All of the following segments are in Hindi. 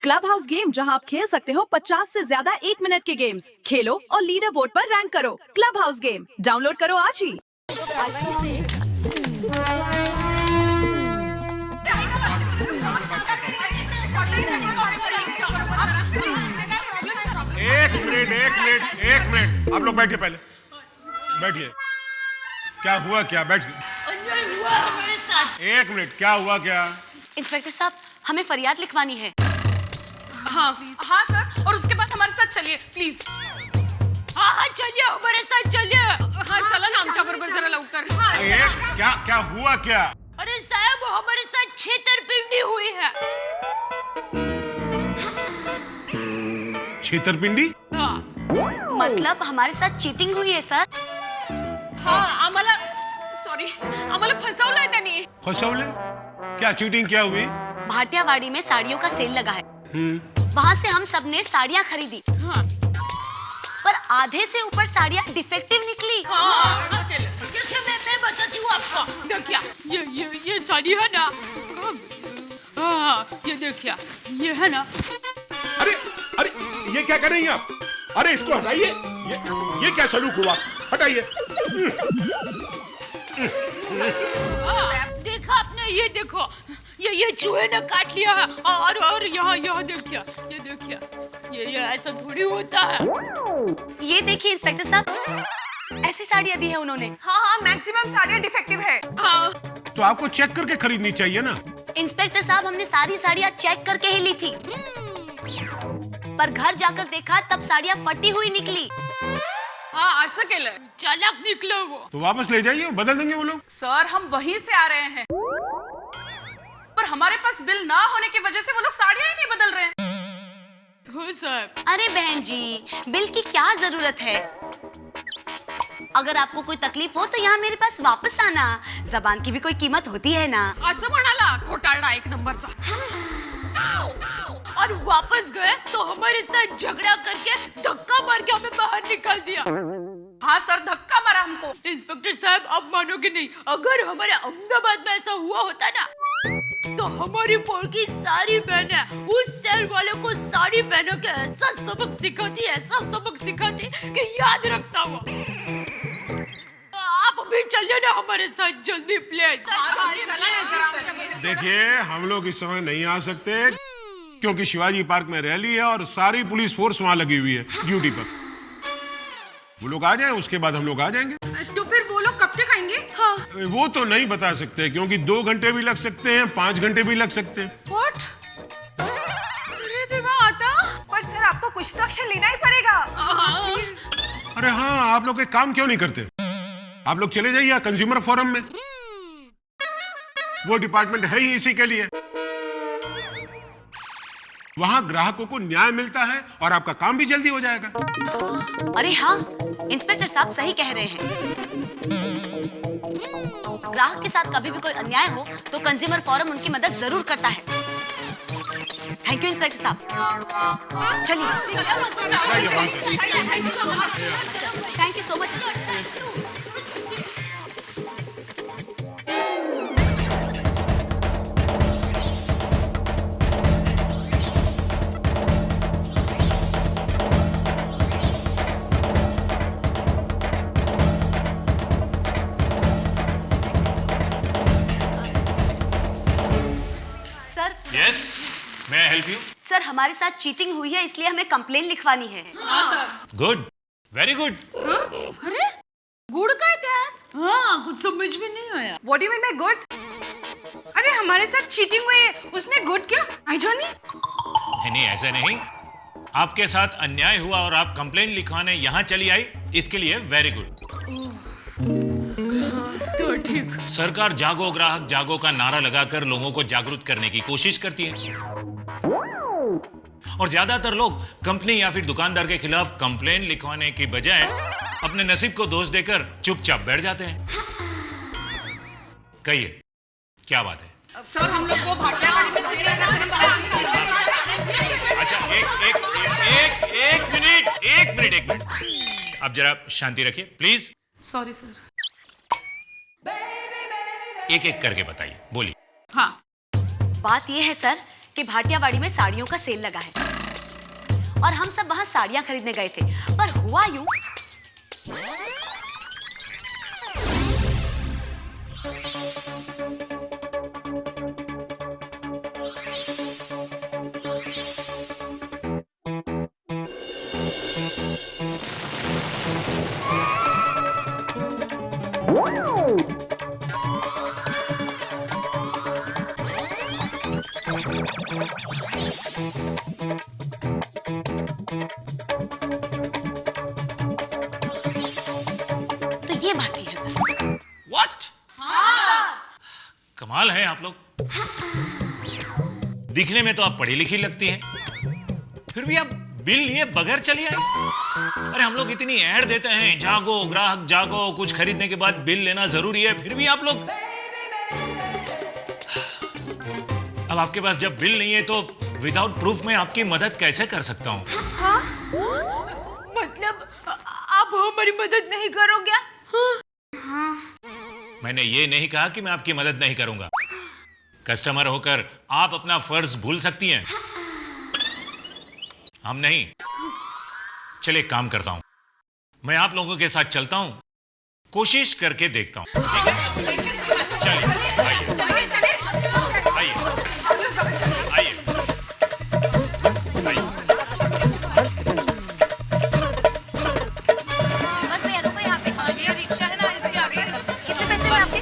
क्लब हाउस गेम, जहां आप खेल सकते हो 50 से ज्यादा 1 मिनट के गेम्स। खेलो और लीडर बोर्ड पर रैंक करो। क्लब हाउस गेम डाउनलोड करो आज ही। एक मिनट आप लोग बैठिए, पहले बैठिए। क्या हुआ, क्या बैठ अन्याय हुआ हमारे साथ। एक मिनट, क्या हुआ क्या? इंस्पेक्टर साहब, हमें फरियाद लिखवानी है। हाँ हाँ सर, और उसके बाद हमारे साथ चलिए प्लीज। हाँ हाँ चलिए, हमारे साथ चलिए। हाँ चला ना, आमच्या बरोबर जरा लवकर। हाँ एक क्या हुआ क्या? अरे साहब, हमारे साथ छेतरपिंडी हुई है। छेतरपिंडी? हाँ मतलब हमारे साथ चीटिंग हुई है सर। हाँ, आम्हाला फसवलंय त्यांनी। फसवले? क्या चीटिंग क्या हुई? भाटियावाड़ी में साड़ियों का सेल लगा है। वहाँ से हम सब ने साड़ियाँ खरीदी। हाँ पर आधे से ऊपर साड़ियाँ डिफेक्टिव निकली। हाँ, देखिए मैं बताती हूँ आपको। देखिए ये साड़ी है ना। हाँ ये देखिए, ये है ना। अरे अरे, ये क्या कर रही हैं आप? अरे इसको हटाइए। ये क्या सलूक हुआ? हटाइए। देखा आपने, ये देखो, ये चूहे ने काट लिया है। और यहाँ देखिए, ये ऐसा थोड़ी होता है। ये देखिए इंस्पेक्टर साहब, ऐसी साड़ियाँ दी है उन्होंने। हाँ, मैक्सिमम साड़ियाँ डिफेक्टिव है। हाँ तो आपको चेक करके खरीदनी चाहिए ना। इंस्पेक्टर साहब, हमने सारी साड़ियाँ चेक करके ही ली थी, पर घर जाकर देखा तब साड़ियाँ फटी हुई निकली। हाँ, असं केलं, चालाक निकलं वो। तो वापस ले जाइए, बदल देंगे वो लोग। सर, हम वहीं से आ रहे हैं, पर हमारे पास बिल ना होने की वजह से वो लोग साड़ियाँ ही नहीं बदल रहे हैं। हो साहब। अरे बहन जी, बिल की क्या जरूरत है? अगर आपको कोई तकलीफ हो तो यहाँ मेरे पास वापस आना। जबान की भी कोई कीमत होती है ना। असं म्हणाला खोटारडा एक नंबरचा। और वापस गए तो हमारे साथ झगड़ा करके धक्का मार के हमें बाहर निकाल दिया। हाँ सर, धक्का मारा हमको। इंस्पेक्टर साहब, आप मानोगे नहीं, अगर हमारे अहमदाबाद में ऐसा हुआ होता ना, तो हमारी पोल की सारी बहनें उस सेल वाले को साड़ी पहन के ऐसा सबक सिखाती कि याद रखता वो। आप भी चलिए ना हमारे साथ जल्दी प्लीज। देखिए, हम लोग इस समय नहीं आ सकते क्योंकि शिवाजी पार्क में रैली है और सारी पुलिस फोर्स वहाँ लगी हुई है ड्यूटी पर। वो लोग आ जाएं, उसके बाद हम लोग आ जाएंगे। तो फिर वो लोग कब तक आएंगे? हाँ। वो तो नहीं बता सकते क्योंकि 2 घंटे भी लग सकते हैं, 5 घंटे भी लग सकते हैं। What? अरे देवा, आता। पर सर, आपको कुछ तो एक्शन लेना ही पड़ेगा। अरे हाँ, आप लोग एक काम क्यों नहीं करते? आप लोग चले जाइए कंज्यूमर फोरम में, वो डिपार्टमेंट है ही इसी के लिए। वहां ग्राहकों को न्याय मिलता है और आपका काम भी जल्दी हो जाएगा। अरे हाँ, इंस्पेक्टर साहब सही कह रहे हैं। ग्राहक के साथ कभी भी कोई अन्याय हो तो कंज्यूमर फोरम उनकी मदद जरूर करता है। थैंक यू इंस्पेक्टर साहब। चलिए। Thank you so much. Sir. Yes, मैं हेल्प यू? सर, हमारे साथ चीटिंग हुई है, इसलिए हमें कंप्लेन लिखवानी है। हाँ सर। Good, very good. अरे गुड़ काय त्यात? हाँ, कुछ समझ में नहीं आया। What do you mean by good? अरे हमारे साथ चीटिंग हुई है, उसमें गुड क्या? I don't know। नहीं, ऐसे नहीं। आपके साथ अन्याय हुआ और आप कंप्लेन लिखवाने यहाँ चली आई, इसके लिए वेरी गुड। तो ठीक। सरकार जागो ग्राहक जागो का नारा लगाकर लोगों को जागरूक करने की कोशिश करती है और ज्यादातर लोग कंपनी या फिर दुकानदार के खिलाफ कंप्लेन लिखवाने की बजाय अपने नसीब को दोष देकर चुपचाप बैठ जाते हैं। कहिए, क्या बात है? सर, हम लोग को भाटियावाड़ी में सेल लगा है। अच्छा, एक मिनट। अब जरा शांति रखिए प्लीज। Sorry sir. एक एक करके बताइए, बोलिए। हाँ। बात यह है सर कि भाटियावाड़ी में साड़ियों का सेल लगा है और हम सब वहां साड़ियां खरीदने गए थे, पर हुआ यूं तो ये बात ही है सर। व्हाट? कमाल है आप लोग। दिखने में तो आप पढ़ी लिखी लगती हैं, फिर भी आप बिल लिए बगैर चली आई। अरे हम लोग इतनी ऐड देते हैं, जागो ग्राहक जागो, कुछ खरीदने के बाद बिल लेना जरूरी है, फिर भी आप लोग। अब आपके पास जब बिल नहीं है तो विदाउट प्रूफ मैं आपकी मदद कैसे कर सकता हूँ? मतलब आप हमारी मदद नहीं करोगे? मैंने ये नहीं कहा कि मैं आपकी मदद नहीं करूंगा। कस्टमर होकर आप अपना फर्ज भूल सकती हैं, हम नहीं। चलिए एक काम करता हूं, मैं आप लोगों के साथ चलता हूं, कोशिश करके देखता हूं। चलिए आइए आइए आइए। बस भैया रुको यहाँ पे। हाँ, ये रिक्शा है ना, इसके आगे कितने पैसे में आपके?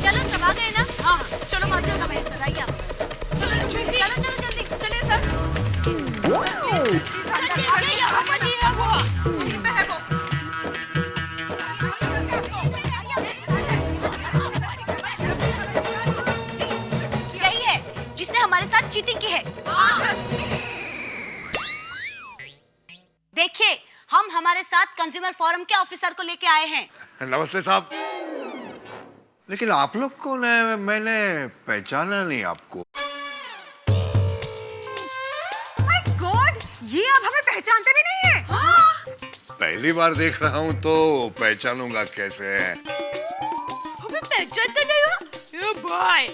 चलो सब आ गए ना? हाँ चलो मार चलो भैया सर आइए आप। चलो जल्दी चलो चलो जल्दी। चलिए सर। वहीं पे है वो। यही है जिसने हमारे साथ चीटिंग की है। देखिए हम हमारे साथ कंज्यूमर फोरम के ऑफिसर को लेके आए हैं। नमस्ते साहब। लेकिन आप लोग कौन है? मैंने पहचाना नहीं आपको। माय गॉड, ये आप हमें पहचानते भी नहीं है। पहली बार देख रहा हूँ तो पहचानूंगा कैसे? हमें पहचानते नहीं हो? ये भाई,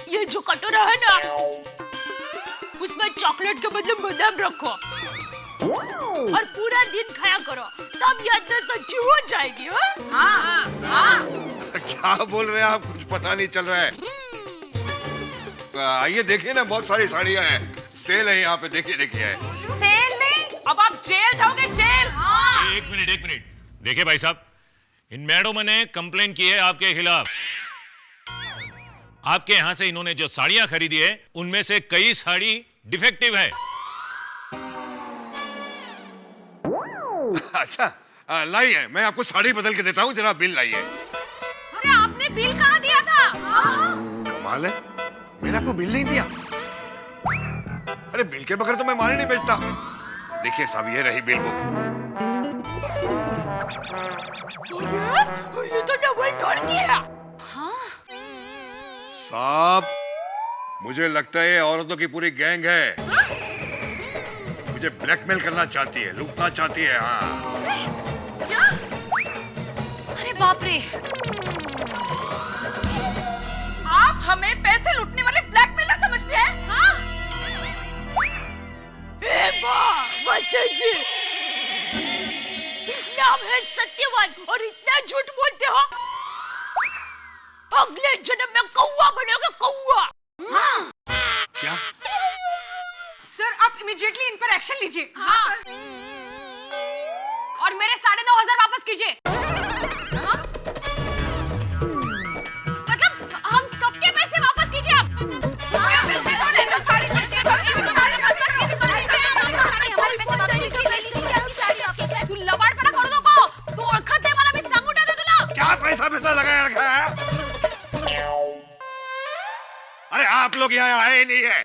ये जो कटोरा है ना, उसमें चॉकलेट के बदले बादाम रखो और पूरा दिन खाया करो, तब याददाश्त सच्ची हो जाएगी। हाँ? क्या बोल रहे हैं आप? कुछ पता नहीं चल रहा है। आइए देखिए ना, बहुत सारी साड़ियाँ हैं, सेल है यहाँ पे, देखिए देखिए। सेल नहीं, अब आप जेल जाओगे, जेल। एक मिनट देखिए भाई साहब, इन मैडमों ने कंप्लेन की है आपके खिलाफ। आपके यहां से इन्होंने जो साड़ियां खरीदी है उनमें से कई साड़ी डिफेक्टिव है। अच्छा लाइए, मैं आपको साड़ी बदल के देता हूँ, जरा बिल लाइए। अरे आपने बिल कहाँ दिया था? कमाल है, मैंने आपको बिल नहीं दिया। अरे बिल के बगैर तो मैं माल ही नहीं बेचता। देखिए साहब, ये रही बिल बुक। अरे ये तो डबल टोल की है। साहब, मुझे लगता है ये औरतों की पूरी गैंग है। मुझे ब्लैकमेल करना चाहती है, लूटना चाहती है। हाँ। अरे बाप रे, आप हमें पैसे लूटने वाले ब्लैकमेलर समझते हैं? हाँ? जी, नाम है सत्यवान और इतना झूठ बोलते हो? अगले जन्म में कौवा बनोगे, कौवा। हाँ। क्या? सर आप इमीडिएटली इन पर एक्शन लीजिए। हाँ। और मेरे 9,500 वापस कीजिए। हाँ? मतलब हम सबके पैसे वापस कीजिए आप। तू लबाड पड़ा कर दो को, तू ओळखत नाही मला, मी सांगून देते तुला। क्या पैसा लगाया रखा है? अरे आप लोग यहाँ आए नहीं है।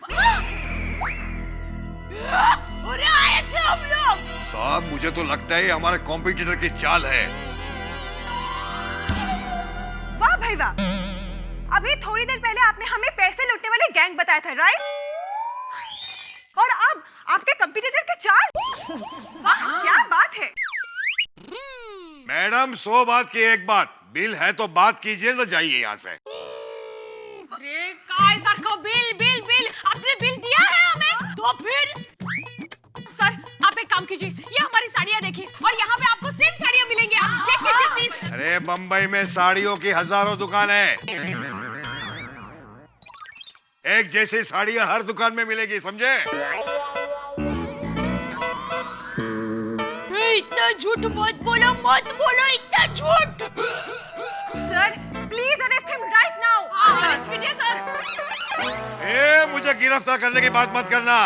अरे आए थे हम लोग। साहब, मुझे तो लगता है हमारे कॉम्पिटिटर की चाल है। वाह भाई वाह, अभी थोड़ी देर पहले आपने हमें पैसे लूटने वाले गैंग बताया था, राइट? और अब आपके कंपटीटर की चाल। वाह, क्या बात है। मैडम, 100 बात की एक बात, बिल है तो बात कीजिए, तो जाइए यहाँ से। अरे काय सारखं बिल बिल बिल, बंबई में साड़ियों की हजारों दुकान है। एक जैसी साड़ियां हर दुकान में मिलेगी, समझे? इतना झूठ मत बोलो इतना झूठ। Sir please arrest him right now. Arrest कीजिए सर। मुझे गिरफ्तार करने की बात मत करना।